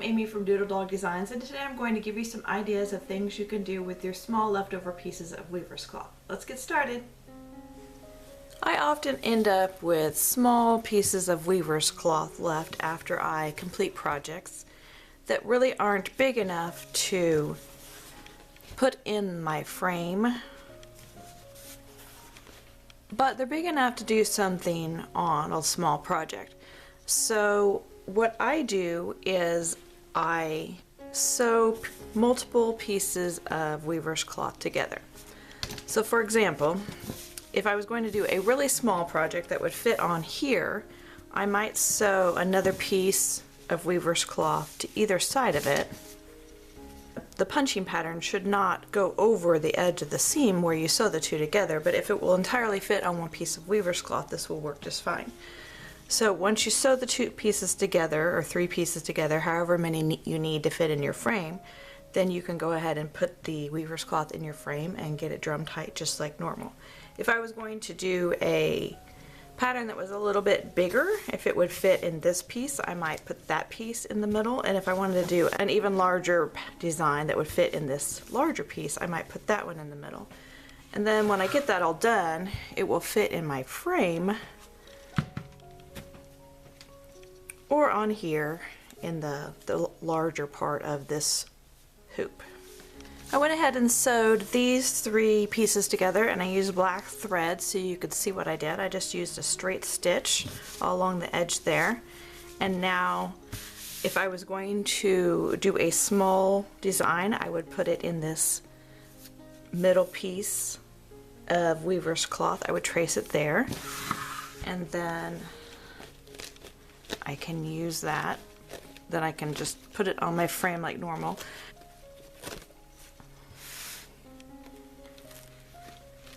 I'm Amy from Doodle Dog Designs, and today I'm going to give you some ideas of things you can do with your small leftover pieces of weaver's cloth. Let's get started. I often end up with small pieces of weaver's cloth left after I complete projects that really aren't big enough to put in my frame, but they're big enough to do something on a small project. So what I do is I sew multiple pieces of weaver's cloth together. So for example, if I was going to do a really small project that would fit on here, I might sew another piece of weaver's cloth to either side of it. The punching pattern should not go over the edge of the seam where you sew the two together, but if it will entirely fit on one piece of weaver's cloth, this will work just fine. So once you sew the two pieces together, or three pieces together, however many you need to fit in your frame, then you can go ahead and put the weaver's cloth in your frame and get it drum tight just like normal. If I was going to do a pattern that was a little bit bigger, if it would fit in this piece, I might put that piece in the middle, and if I wanted to do an even larger design that would fit in this larger piece, I might put that one in the middle. And then when I get that all done, it will fit in my frame or on here in the larger part of this hoop. I went ahead and sewed these three pieces together, and I used black thread so you could see what I did. I just used a straight stitch all along the edge there. And now if I was going to do a small design, I would put it in this middle piece of weaver's cloth. I would trace it there, and then I can use that. Then I can just put it on my frame like normal.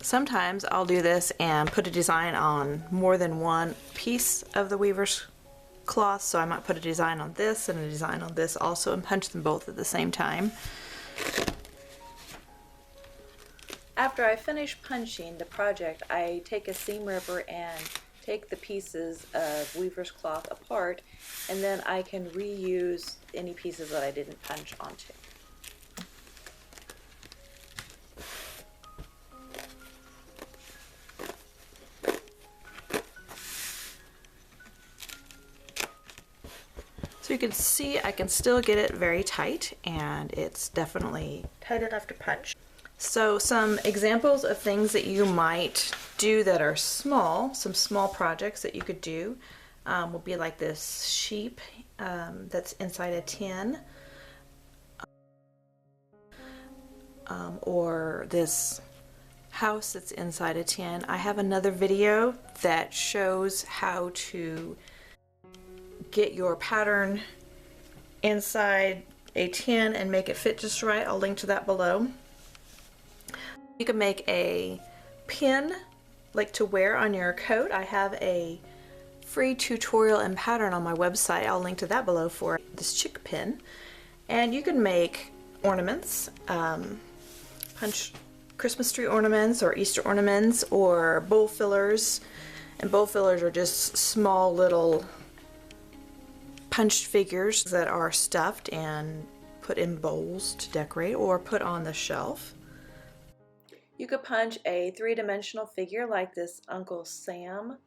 Sometimes I'll do this and put a design on more than one piece of the weaver's cloth, so I might put a design on this and a design on this also and punch them both at the same time. After I finish punching the project, I take a seam ripper and take the pieces of weaver's cloth apart, and then I can reuse any pieces that I didn't punch onto. So you can see I can still get it very tight, and it's definitely tight enough to punch. So some examples of things that you might do that are small, some small projects that you could do will be like this sheep that's inside a tin, or this house that's inside a tin. I have another video that shows how to get your pattern inside a tin and make it fit just right. I'll link to that below. You can make a pin like to wear on your coat. I have a free tutorial and pattern on my website. I'll link to that below for this chick pin. And you can make ornaments, punch Christmas tree ornaments or Easter ornaments or bowl fillers. And bowl fillers are just small little punched figures that are stuffed and put in bowls to decorate or put on the shelf. You could punch a three-dimensional figure like this Uncle Sam,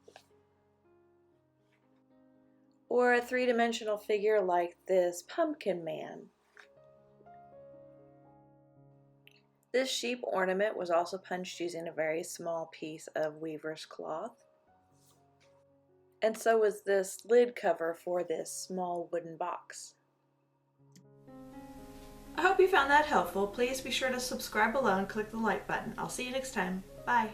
or a three-dimensional figure like this Pumpkin Man. This sheep ornament was also punched using a very small piece of weaver's cloth. And so was this lid cover for this small wooden box. I hope you found that helpful. Please be sure to subscribe below and click the like button. I'll see you next time. Bye.